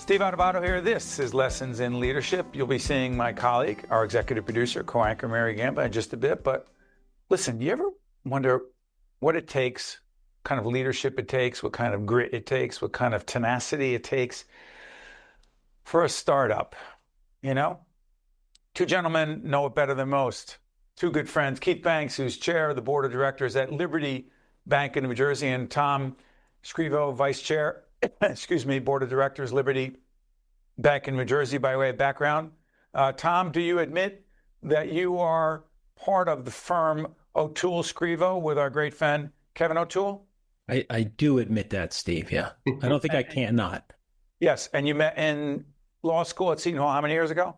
Steve Adubato here. This is Lessons in Leadership. You'll be seeing my colleague, our executive producer, co-anchor Mary Gamba, in just a bit. But listen, you ever wonder what it takes, kind of leadership it takes, what kind of grit it takes, what kind of tenacity it takes for a startup? You know, two gentlemen know it better than most. Two good friends, Keith Banks, who's chair of the board of directors at Liberty Bank in New Jersey, and Tom Scrivo, vice chair, board of directors, Liberty Bank in New Jersey. By way of background, Tom, do you admit that you are part of the firm O'Toole Scrivo with our great friend Kevin O'Toole? I do admit that, Steve. Yeah. I don't think I cannot. Yes. And you met in law school at Seton Hall how many years ago?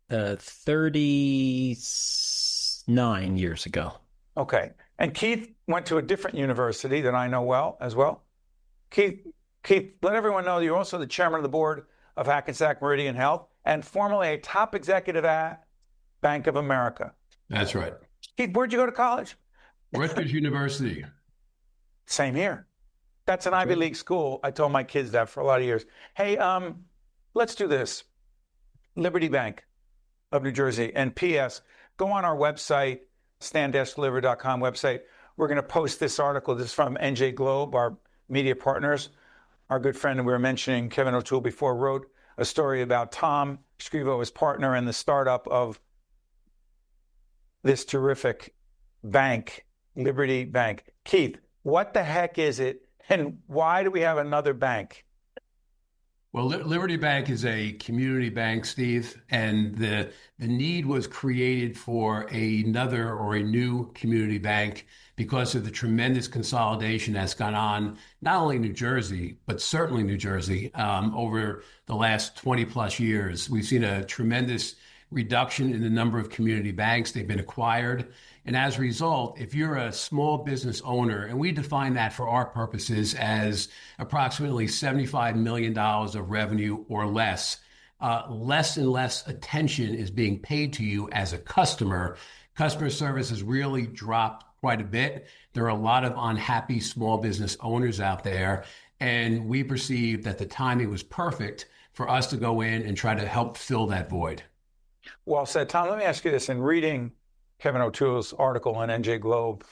39 years ago. Okay. And Keith went to a different university that I know well as well. Keith, let everyone know you're also the chairman of the board of Hackensack Meridian Health and formerly a top executive at Bank of America. That's right. Keith, where'd you go to college? Rutgers University. Same here. That's an Ivy League school. I told my kids that for a lot of years. Hey, let's do this. Liberty Bank of New Jersey. And P.S., go on our website, stand-deliver.com website. We're going to post this article. This is from NJ Globe, our media partners. Our good friend, and we were mentioning Kevin O'Toole before, wrote a story about Tom Scrivo, his partner, and the startup of this terrific bank, Liberty Bank. Keith, what the heck is it, and why do we have another bank? Well, Liberty Bank is a community bank, Steve, and the need was created for another or a new community bank because of the tremendous consolidation that's gone on, not only in New Jersey, but certainly New Jersey, over the last 20 plus years. We've seen a tremendous reduction in the number of community banks. They've been acquired. And as a result, if you're a small business owner, and we define that for our purposes as approximately $75 million of revenue or less, less and less attention is being paid to you as a customer. Customer service has really dropped quite a bit. There are a lot of unhappy small business owners out there, and we perceived that the timing was perfect for us to go in and try to help fill that void. Well said. Tom, let me ask you this. In reading Kevin O'Toole's article in NJ Globe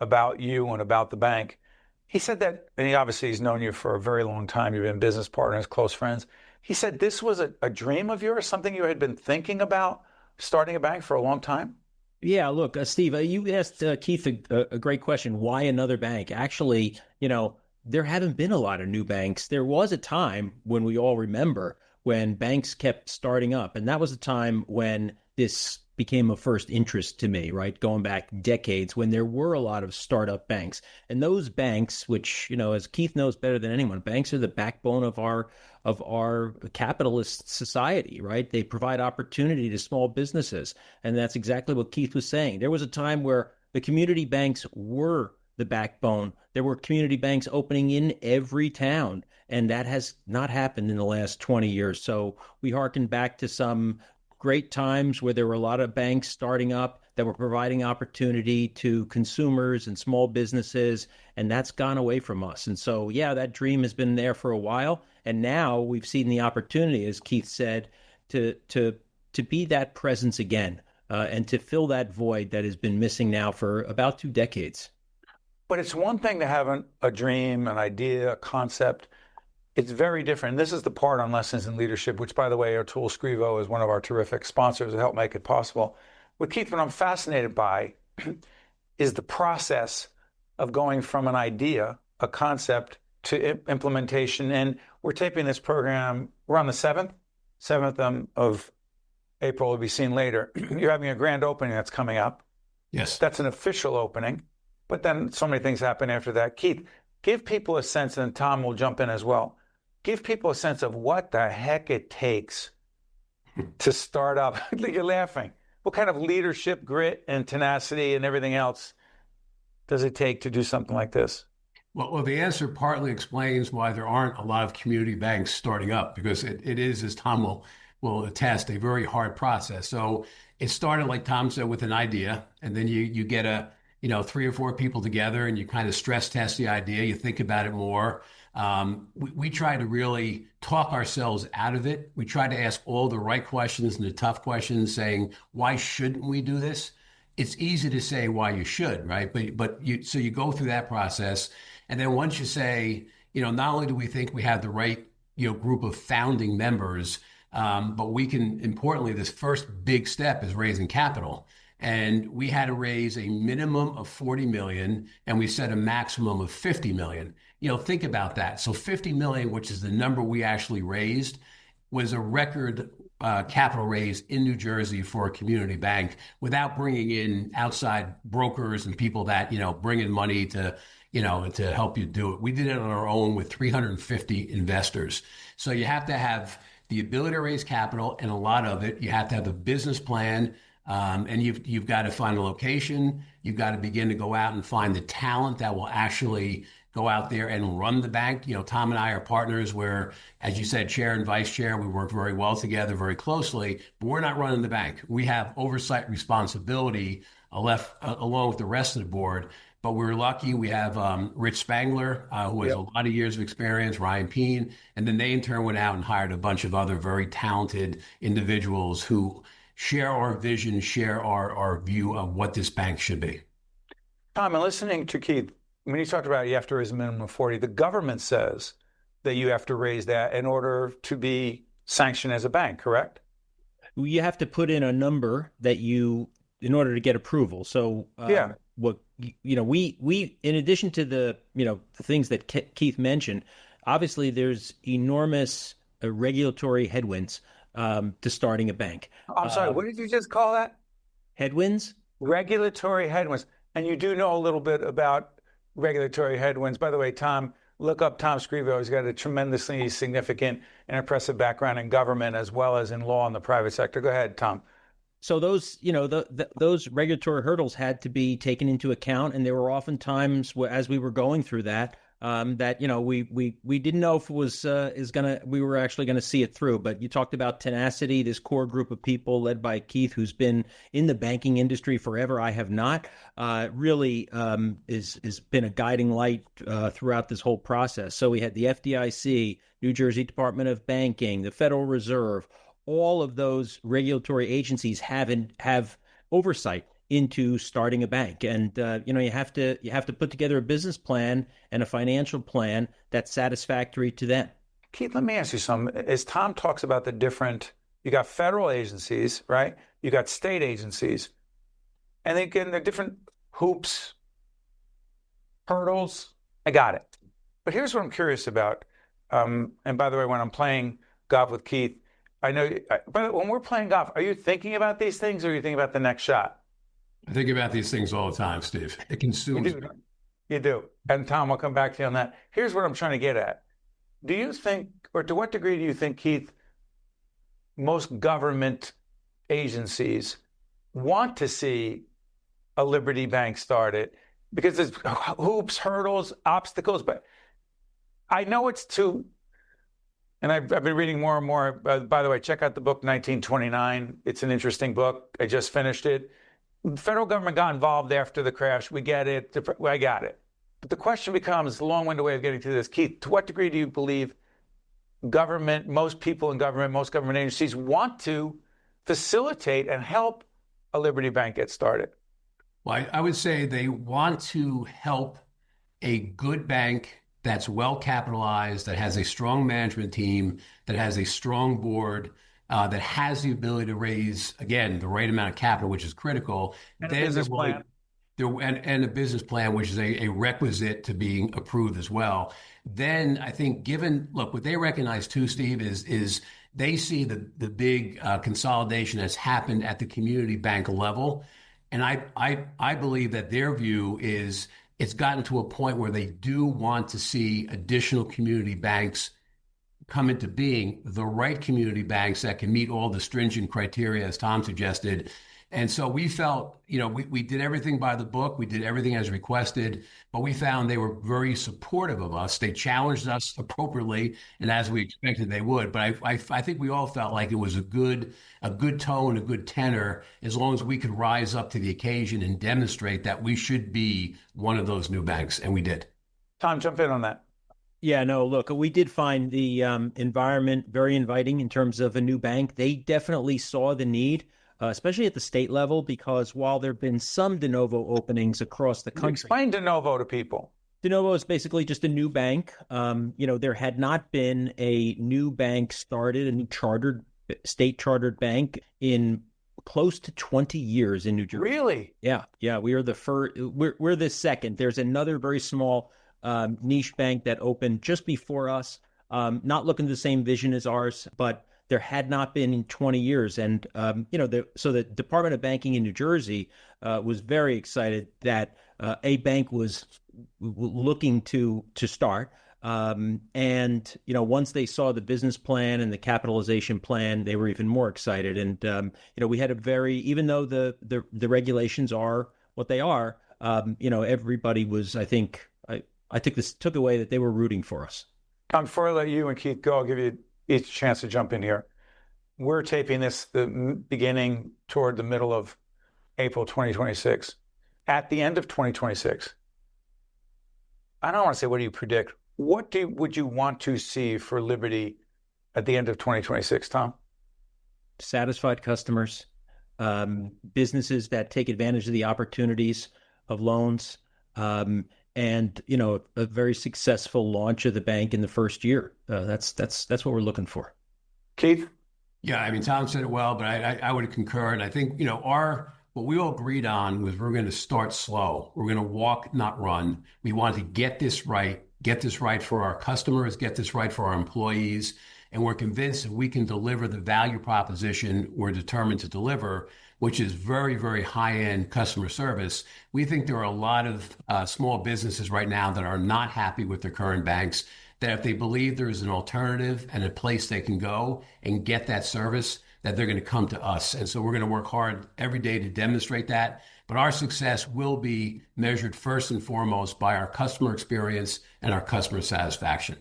about you and about the bank, he said that, and he's known you for a very long time. You've been business partners, close friends. He said this was a dream of yours, something you had been thinking about, starting a bank for a long time? Yeah, look, Steve, you asked Keith a great question. Why another bank? Actually, there haven't been a lot of new banks. There was a time when we all remember when banks kept starting up. And that was a time when this became of first interest to me, right? Going back decades when there were a lot of startup banks. And those banks, which, as Keith knows better than anyone, banks are the backbone of our capitalist society, right? They provide opportunity to small businesses. And that's exactly what Keith was saying. There was a time where the community banks were the backbone. There were community banks opening in every town. And that has not happened in the last 20 years. So we hearken back to some great times where there were a lot of banks starting up that were providing opportunity to consumers and small businesses, and that's gone away from us. And so, yeah, that dream has been there for a while, and now we've seen the opportunity, as Keith said, to be that presence again, and to fill that void that has been missing now for about 2 decades. But it's one thing to have a dream, an idea, a concept. It's very different. This is the part on Lessons in Leadership, which, by the way, O'Toole Scrivo is one of our terrific sponsors to help make it possible. What Keith, what I'm fascinated by is the process of going from an idea, a concept, to implementation. And we're taping this program, we're on the 7th of April, will be seen later. You're having a grand opening that's coming up. Yes. That's an official opening. But then so many things happen after that. Keith, give people a sense, and Tom will jump in as well. Give people a sense of what the heck it takes to start up. You're laughing. What kind of leadership, grit, and tenacity and everything else does it take to do something like this? Well, the answer partly explains why there aren't a lot of community banks starting up, because it is, as Tom will attest, a very hard process. So it started, like Tom said, with an idea, and then you get a three or four people together and you kind of stress test the idea, you think about it more. We try to really talk ourselves out of it. We try to ask all the right questions and the tough questions, saying, why shouldn't we do this? It's easy to say why you should, right? So you go through that process. And then once you say, not only do we think we have the right, group of founding members, but we can, importantly, this first big step is raising capital. And we had to raise a minimum of 40 million and we set a maximum of 50 million. Think about that. So 50 million, which is the number we actually raised, was a record capital raise in New Jersey for a community bank without bringing in outside brokers and people that, bring in money to help you do it. We did it on our own with 350 investors. So you have to have the ability to raise capital, and a lot of it, you have to have a business plan. And you've got to find a location. You've got to begin to go out and find the talent that will actually go out there and run the bank. Tom and I are partners where, as you said, chair and vice chair, we work very well together, very closely, but we're not running the bank. We have oversight responsibility along with the rest of the board. But we're lucky. We have Rich Spangler, who has a lot of years of experience, Ryan Peen, and then they in turn went out and hired a bunch of other very talented individuals who share our vision, share our view of what this bank should be. Tom, and listening to Keith, when you talked about you have to raise a minimum of 40, the government says that you have to raise that in order to be sanctioned as a bank, correct? You have to put in a number in order to get approval. So what we in addition to the things that Keith mentioned, obviously there's enormous regulatory headwinds to starting a bank. I'm sorry, what did you just call that? Headwinds? Regulatory headwinds. And you do know a little bit about regulatory headwinds. By the way, Tom, look up Tom Scrivo. He's got a tremendously significant and impressive background in government as well as in law in the private sector. Go ahead, Tom. So those, those regulatory hurdles had to be taken into account, and there were often times as we were going through that, we didn't know if it was we were actually gonna see it through. But you talked about tenacity, this core group of people led by Keith, who's been in the banking industry forever. I have not. Really is been a guiding light throughout this whole process. So we had the FDIC, New Jersey Department of Banking, the Federal Reserve. All of those regulatory agencies have oversight into starting a bank, and you have to put together a business plan and a financial plan that's satisfactory to them. Keith, let me ask you something. As Tom talks about you got federal agencies, right? You got state agencies, and again, they're different hoops, hurdles. I got it. But here's what I'm curious about. And by the way, when I'm playing golf with Keith, I know, but when we're playing golf, are you thinking about these things or are you thinking about the next shot? I think about these things all the time, Steve. It consumes me. You do. And Tom, I'll come back to you on that. Here's what I'm trying to get at. Do you think, or to what degree do you think, Keith, most government agencies want to see a Liberty Bank started? Because there's hoops, hurdles, obstacles, but I know it's too. And I've been reading more and more. By the way, check out the book 1929. It's an interesting book. I just finished it. The federal government got involved after the crash. We get it. I got it. But the question becomes, the long-winded way of getting to this, Keith, to what degree do you believe government, most people in government, most government agencies want to facilitate and help a Liberty Bank get started? Well, I would say they want to help a good bank that's well capitalized, that has a strong management team, that has a strong board, that has the ability to raise, again, the right amount of capital, which is critical. And a business plan. And a business plan, which is a requisite to being approved as well. Then I think what they recognize too, Steve, is they see the big consolidation that's happened at the community bank level. And I believe that their view is it's gotten to a point where they do want to see additional community banks come into being, the right community banks that can meet all the stringent criteria, as Tom suggested. And so we felt, we did everything by the book. We did everything as requested, but we found they were very supportive of us. They challenged us appropriately and as we expected they would. But I think we all felt like it was a good tone, a good tenor, as long as we could rise up to the occasion and demonstrate that we should be one of those new banks. And we did. Tom, jump in on that. Yeah, no, look, we did find the environment very inviting in terms of a new bank. They definitely saw the need, especially at the state level, because while there have been some de novo openings across the country. Explain de novo to people. De novo is basically just a new bank. There had not been a new bank started, a new state chartered bank in close to 20 years in New Jersey. Really? Yeah. We are the first. We're the second. There's another very small niche bank that opened just before us, not looking the same vision as ours, but there had not been in 20 years. And, so the Department of Banking in New Jersey was very excited that a bank was looking to start. Once they saw the business plan and the capitalization plan, they were even more excited. And, we had even though the regulations are what they are, everybody was, I think, I took away that they were rooting for us. Before I let you and Keith go, I'll give you each a chance to jump in here. We're taping this the beginning toward the middle of April 2026. At the end of 2026, I don't want to say what do you predict. Would you want to see for Liberty at the end of 2026, Tom? Satisfied customers, businesses that take advantage of the opportunities of loans, and a very successful launch of the bank in the first year. That's what we're looking for. Keith? Yeah, I mean, Tom said it well, but I would concur. And I think, what we all agreed on was we're going to start slow. We're going to walk, not run. We want to get this right for our customers, get this right for our employees. And we're convinced that we can deliver the value proposition we're determined to deliver, which is very, very high-end customer service. We think there are a lot of small businesses right now that are not happy with their current banks, that if they believe there is an alternative and a place they can go and get that service, that they're going to come to us. And so we're going to work hard every day to demonstrate that. But our success will be measured first and foremost by our customer experience and our customer satisfaction.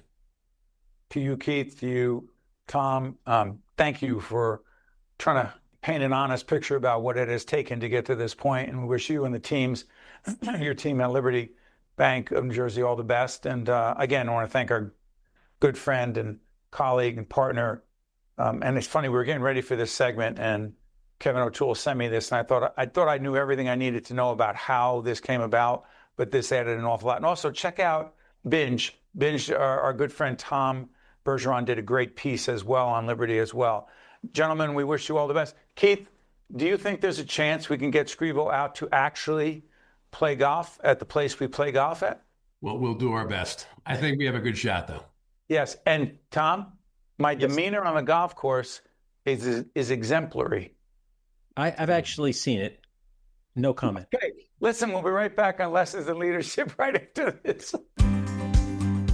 To you, Keith, to you, Tom, thank you for trying to paint an honest picture about what it has taken to get to this point. And we wish you and the teams, your team at Liberty Bank of New Jersey, all the best. And again, I want to thank our good friend and colleague and partner. And it's funny, we were getting ready for this segment and Kevin O'Toole sent me this, and I thought I knew everything I needed to know about how this came about, but this added an awful lot. And also check out Binge. Binge, our good friend Tom Bergeron did a great piece as well on Liberty as well. Gentlemen, we wish you all the best. Keith, do you think there's a chance we can get Scrivo out to actually play golf at the place we play golf at? Well, we'll do our best. I think we have a good shot, though. Yes. And Tom, my demeanor on the golf course is exemplary. I've actually seen it. No comment. Okay. Listen, we'll be right back on Lessons in Leadership right after this.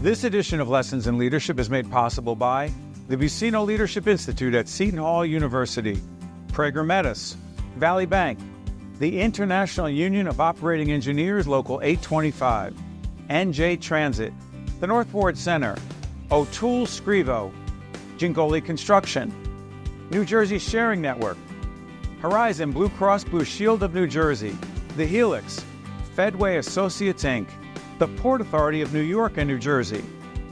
This edition of Lessons in Leadership is made possible by the Buccino Leadership Institute at Seton Hall University, Prager Metis, Valley Bank, the International Union of Operating Engineers Local 825, NJ Transit, the North Ward Center, O'Toole Scrivo, Gingoli Construction, New Jersey Sharing Network, Horizon Blue Cross Blue Shield of New Jersey, The Helix, Fedway Associates Inc., the Port Authority of New York and New Jersey,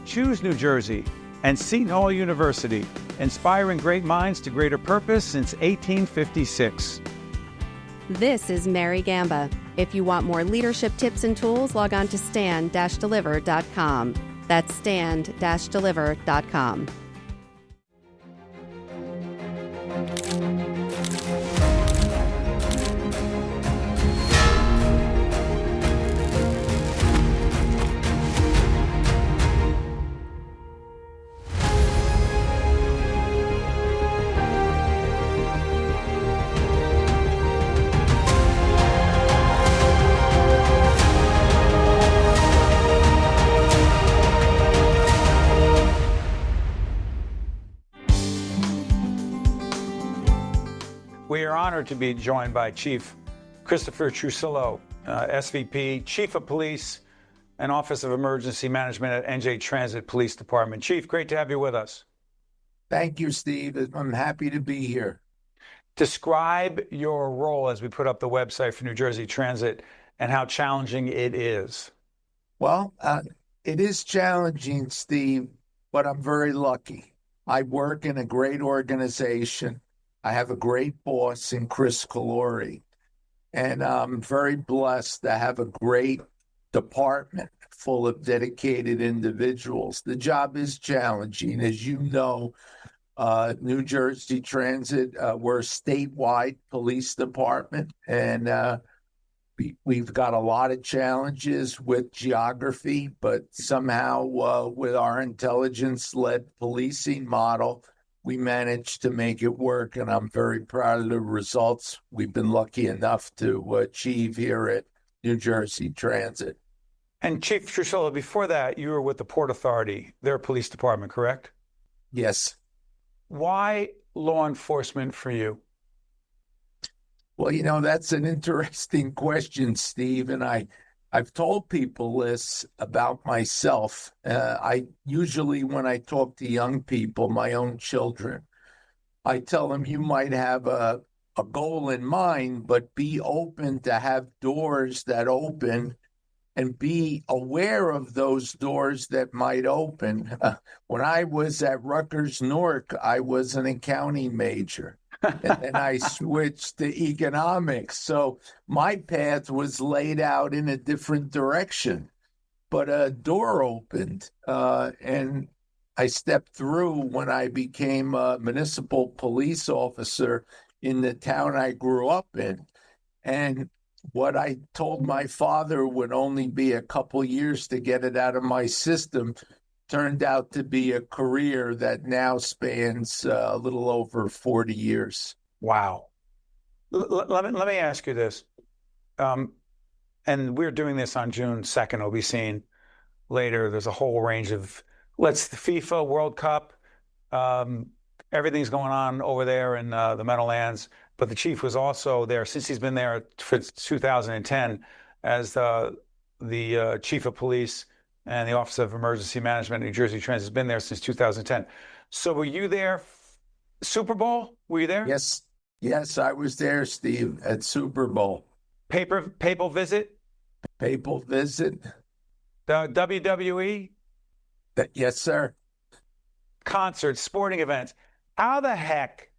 Choose New Jersey, and Seton Hall University, inspiring great minds to greater purpose since 1856. This is Mary Gamba. If you want more leadership tips and tools, log on to stand-deliver.com. That's stand-deliver.com. are honored to be joined by Chief Christopher Trucillo, SVP, Chief of Police and Office of Emergency Management at NJ Transit Police Department. Chief, great to have you with us. Thank you, Steve. I'm happy to be here. Describe your role as we put up the website for New Jersey Transit and how challenging it is. Well, it is challenging, Steve, but I'm very lucky. I work in a great organization. I have a great boss in Chris Calori, and I'm very blessed to have a great department full of dedicated individuals. The job is challenging. As you know, New Jersey Transit, we're a statewide police department, and we've got a lot of challenges with geography, but somehow with our intelligence-led policing model, we managed to make it work, and I'm very proud of the results we've been lucky enough to achieve here at New Jersey Transit. And Chief Trucillo, before that, you were with the Port Authority, their police department, correct? Yes. Why law enforcement for you? Well, that's an interesting question, Steve, and I've told people this about myself. I usually, when I talk to young people, my own children, I tell them you might have a goal in mind, but be open to have doors that open and be aware of those doors that might open. When I was at Rutgers Newark, I was an accounting major. And then I switched to economics. So my path was laid out in a different direction. But a door opened, and I stepped through when I became a municipal police officer in the town I grew up in. And what I told my father would only be a couple years to get it out of my system turned out to be a career that now spans a little over 40 years. Wow. Let me ask you this. And we're doing this on June 2nd. We'll be seeing later. There's a whole range of, the FIFA World Cup. Everything's going on over there in the Meadowlands. But the chief was also there since he's been there for 2010 as the chief of police and the Office of Emergency Management at New Jersey Transit has been there since 2010. So were you there? Super Bowl? Were you there? Yes, I was there, Steve, at Super Bowl. Papal visit? Papal visit. The WWE? Yes, sir. Concerts, sporting events. How the heck?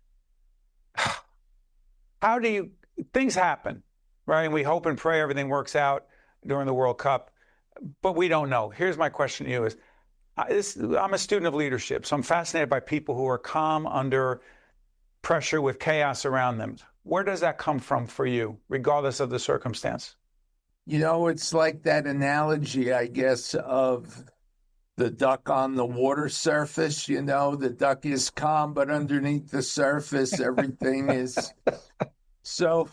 How do you? Things happen, right? And we hope and pray everything works out during the World Cup. But we don't know. Here's my question to you is, I'm a student of leadership, so I'm fascinated by people who are calm under pressure with chaos around them. Where does that come from for you, regardless of the circumstance? It's like that analogy, I guess, of the duck on the water surface. The duck is calm, but underneath the surface, everything is. So,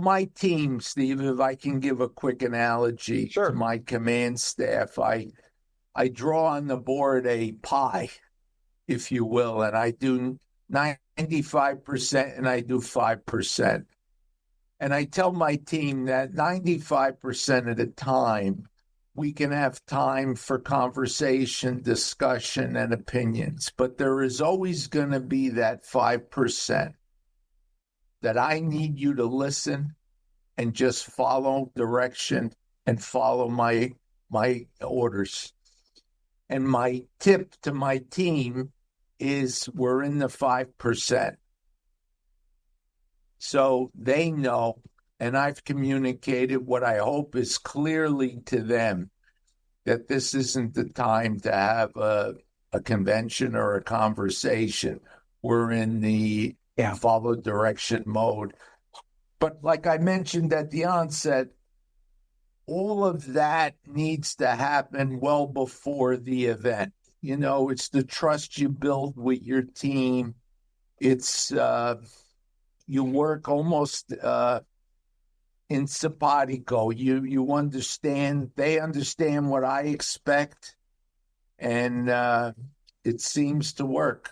my team, Steve, if I can give a quick analogy Sure. to my command staff, I draw on the board a pie, if you will, and I do 95% and I do 5%. And I tell my team that 95% of the time, we can have time for conversation, discussion, and opinions. But there is always going to be that 5% that I need you to listen and just follow direction and follow my orders. And my tip to my team is we're in the 5%. So they know, and I've communicated what I hope is clearly to them, that this isn't the time to have a convention or a conversation. We're in the follow direction mode. But like I mentioned at the onset, all of that needs to happen well before the event. It's the trust you build with your team. It's you work almost in simpatico. You understand, they understand what I expect, and it seems to work.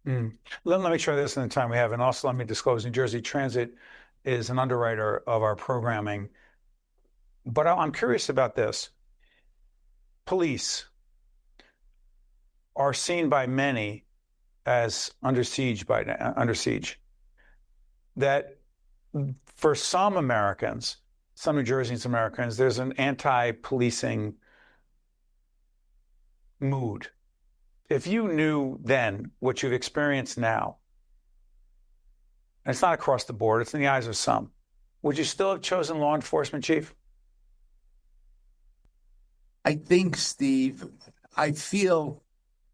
Let me try this in the time we have. And also let me disclose New Jersey Transit is an underwriter of our programming. But I'm curious about this. Police are seen by many as under siege. That for some Americans, some New Jersey Americans, there's an anti-policing mood. If you knew then what you've experienced now, and it's not across the board, it's in the eyes of some, would you still have chosen law enforcement, Chief? I think, Steve, I feel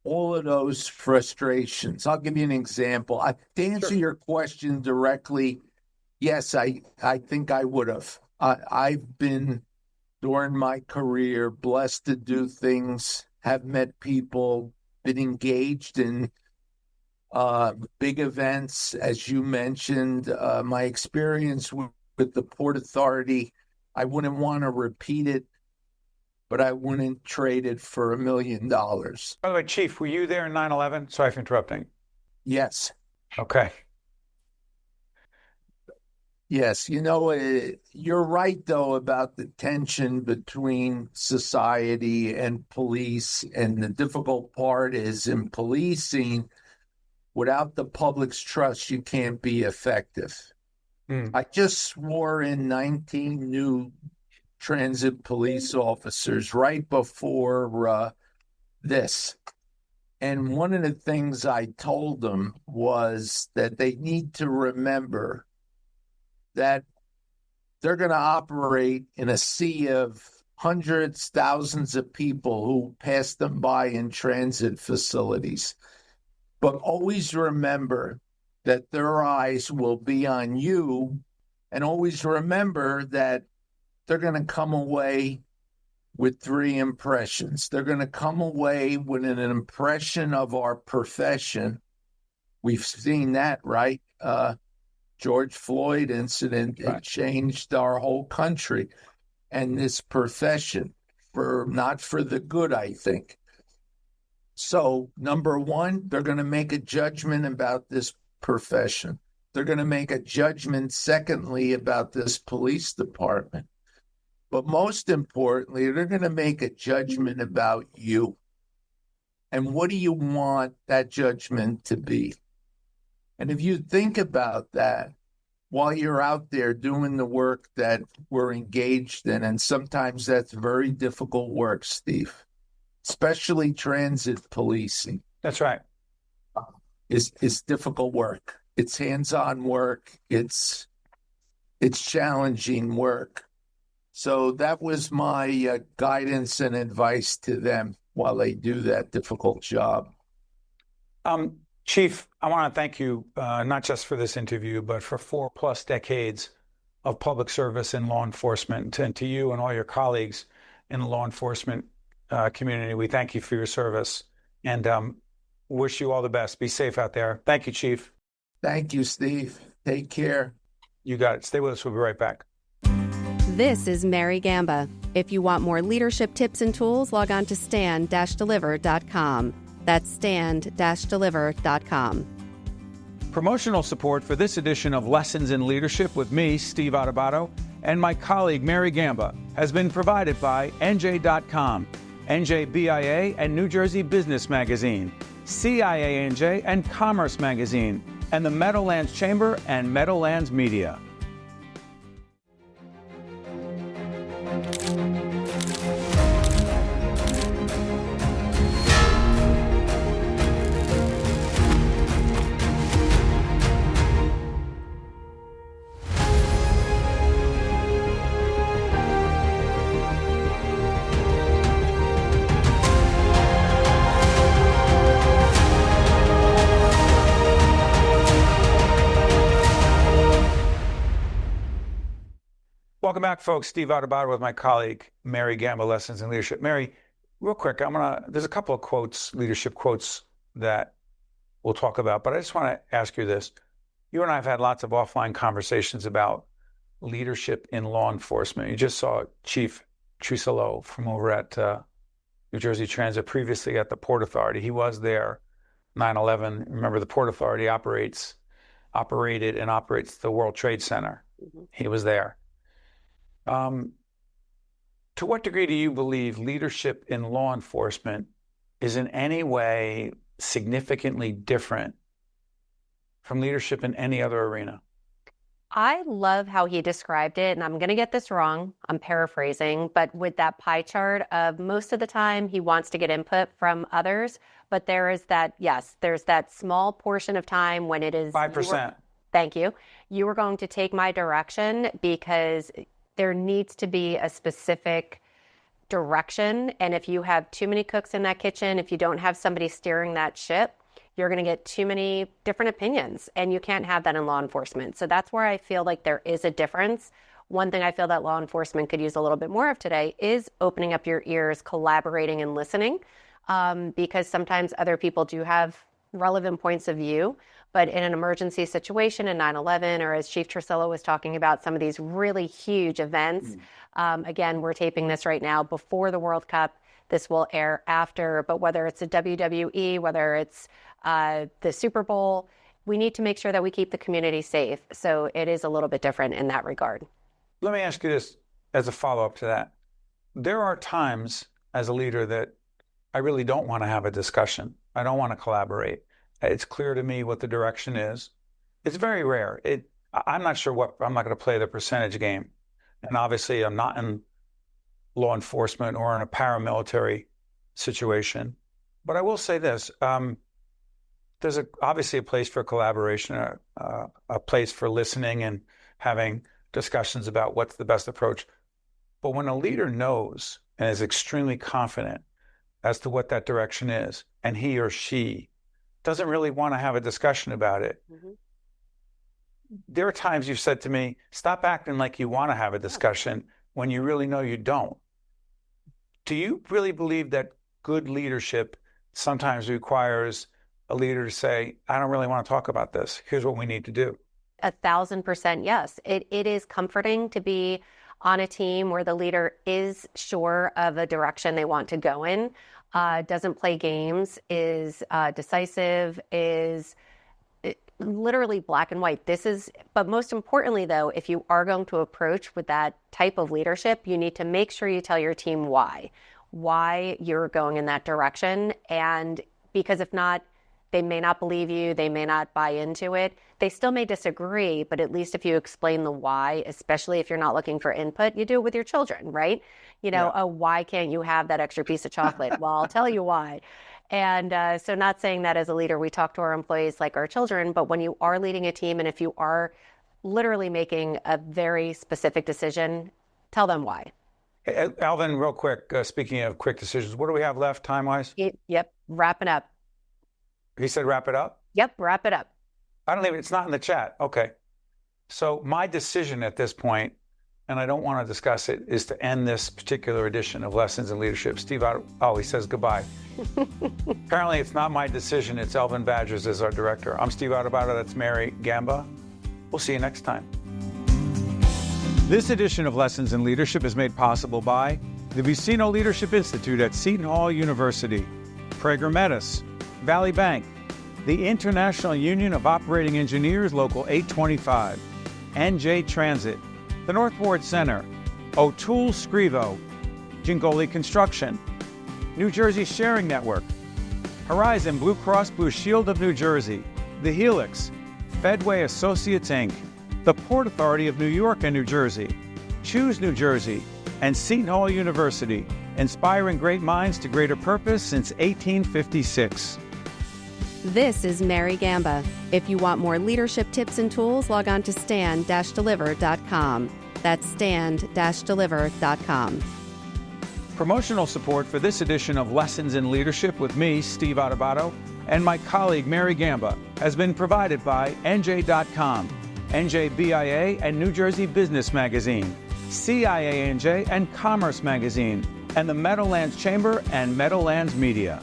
all of those frustrations. I'll give you an example. To answer your question directly, yes, I think I would have. I've been, during my career, blessed to do things, have met people, been engaged in big events, as you mentioned. My experience with the Port Authority, I wouldn't want to repeat it, but I wouldn't trade it for $1 million. By the way, Chief, were you there in 9/11? Sorry for interrupting. Yes. Okay. Yes. You're right, though, about the tension between society and police. And the difficult part is in policing, without the public's trust, you can't be effective. I just swore in 19 new transit police officers right before this. And one of the things I told them was that they need to remember that they're going to operate in a sea of hundreds, thousands of people who pass them by in transit facilities. But always remember that their eyes will be on you, and always remember that they're going to come away with 3 impressions. They're going to come away with an impression of our profession. We've seen that, right? George Floyd incident, right. It changed our whole country and this profession, not for the good, I think. So, number one, they're going to make a judgment about this profession. They're going to make a judgment, secondly, about this police department. But most importantly, they're going to make a judgment about you. And what do you want that judgment to be? And if you think about that while you're out there doing the work that we're engaged in, and sometimes that's very difficult work, Steve, especially transit policing. That's right. It's difficult work. It's hands-on work. It's challenging work. So that was my guidance and advice to them while they do that difficult job. Chief, I want to thank you not just for this interview, but for 4+ decades of public service in law enforcement. And to you and all your colleagues in the law enforcement community, we thank you for your service and wish you all the best. Be safe out there. Thank you, Chief. Thank you, Steve. Take care. You got it. Stay with us. We'll be right back. This is Mary Gamba. If you want more leadership tips and tools, log on to stand-deliver.com. That's stand-deliver.com. Promotional support for this edition of Lessons in Leadership with me, Steve Adubato, and my colleague, Mary Gamba, has been provided by NJ.com, NJBIA and New Jersey Business Magazine, CIANJ and Commerce Magazine, and the Meadowlands Chamber and Meadowlands Media. Welcome back, folks. Steve Adubato with my colleague, Mary Gamba, Lessons in Leadership. Mary, real quick, there's a couple of quotes, leadership quotes that we'll talk about, but I just want to ask you this. You and I have had lots of offline conversations about leadership in law enforcement. You just saw Chief Trucillo from over at New Jersey Transit, previously at the Port Authority. He was there 9/11. Remember, the Port Authority operated and operates the World Trade Center. Mhm. He was there. To what degree do you believe leadership in law enforcement is in any way significantly different from leadership in any other arena? I love how he described it, and I'm going to get this wrong. I'm paraphrasing, but with that pie chart of most of the time he wants to get input from others, but there is that, yes, there's that small portion of time when it is 5%. Thank you. You are going to take my direction because there needs to be a specific direction. And if you have too many cooks in that kitchen, if you don't have somebody steering that ship, you're going to get too many different opinions, and you can't have that in law enforcement. So that's where I feel like there is a difference. One thing I feel that law enforcement could use a little bit more of today is opening up your ears, collaborating and listening, because sometimes other people do have relevant points of view. But in an emergency situation, in 9/11, or as Chief Trucillo was talking about, some of these really huge events, again, we're taping this right now before the World Cup. This will air after, but whether it's a WWE, whether it's the Super Bowl, we need to make sure that we keep the community safe. So it is a little bit different in that regard. Let me ask you this as a follow-up to that. There are times as a leader that I really don't want to have a discussion. I don't want to collaborate. It's clear to me what the direction is. It's very rare. I'm not sure I'm not going to play the percentage game. And obviously I'm not in law enforcement or in a paramilitary situation. But I will say this, there's obviously a place for collaboration, a place for listening and having discussions about what's the best approach. But when a leader knows and is extremely confident as to what that direction is, and he or she doesn't really want to have a discussion about it, there are times you've said to me, stop acting like you want to have a discussion when you really know you don't. Do you really believe that good leadership sometimes requires a leader to say, I don't really want to talk about this. Here's what we need to do? 1,000% yes. It is comforting to be on a team where the leader is sure of a direction they want to go in, doesn't play games, is decisive, is literally black and white. But most importantly though, if you are going to approach with that type of leadership, you need to make sure you tell your team why you're going in that direction. And because if not, they may not believe you, they may not buy into it. They still may disagree, but at least if you explain the why, especially if you're not looking for input, you do it with your children, right? Oh, why can't you have that extra piece of chocolate? Well, I'll tell you why. And so not saying that as a leader, we talk to our employees like our children, but when you are leading a team and if you are literally making a very specific decision, tell them why. Hey, Alvin, real quick, speaking of quick decisions, what do we have left time-wise? Yep, wrap it up. He said wrap it up? Yep, wrap it up. It's not in the chat. Okay. So my decision at this point, and I don't want to discuss it, is to end this particular edition of Lessons in Leadership. Steve, he says goodbye. Apparently it's not my decision. It's Elvin Badgers as our director. I'm Steve Adubato. That's Mary Gamba. We'll see you next time. This edition of Lessons in Leadership is made possible by the Vicino Leadership Institute at Seton Hall University, Prager Metis, Valley Bank, the International Union of Operating Engineers, Local 825, NJ Transit, the North Ward Center, O'Toole Scrivo, Gingoli Construction, New Jersey Sharing Network, Horizon Blue Cross Blue Shield of New Jersey, The Helix, Fedway Associates Inc., the Port Authority of New York and New Jersey, Choose New Jersey, and Seton Hall University, inspiring great minds to greater purpose since 1856. This is Mary Gamba. If you want more leadership tips and tools, log on to stand-deliver.com. That's stand-deliver.com. Promotional support for this edition of Lessons in Leadership with me, Steve Adubato, and my colleague Mary Gamba has been provided by NJ.com, NJBIA and New Jersey Business Magazine, CIANJ and Commerce Magazine, and the Meadowlands Chamber and Meadowlands Media.